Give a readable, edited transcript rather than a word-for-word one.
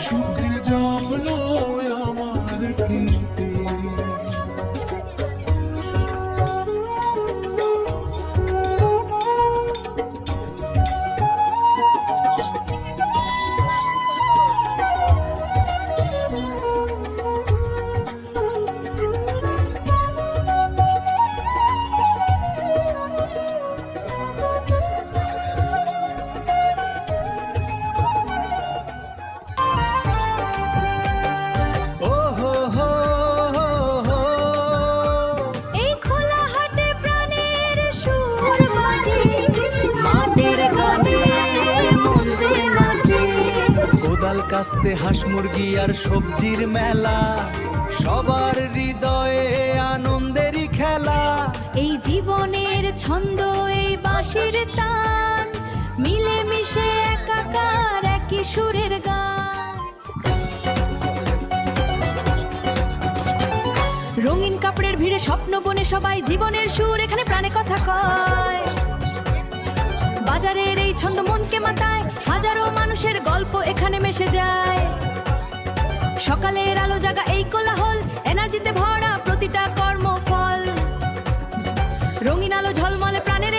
সুখে জমলো আমার খেতে। কোদাল কাস্তে হাঁস মুরগি আর সবজির মেলা, সবার হৃদয়ে আনন্দেরই খেলা। এই জীবনের ছন্দ, এই বাঁশির তান, মিলে মিশে একাকার একই সুরের গান। রঙিন কাপড়ের ভিড়ে স্বপ্ন বনে সবাই, জীবনের সুর এখানে প্রাণে কথা কয়। বাজারের এই ছন্দ মনকে মাতায়, হাজারো মানুষের গল্প এখানে মিশে যায়। সকালের আলো জাগা এই কোলাহল, এনার্জিতে ভরা প্রতিটা কর্মফল। রঙিন আলো ঝলমলে প্রাণের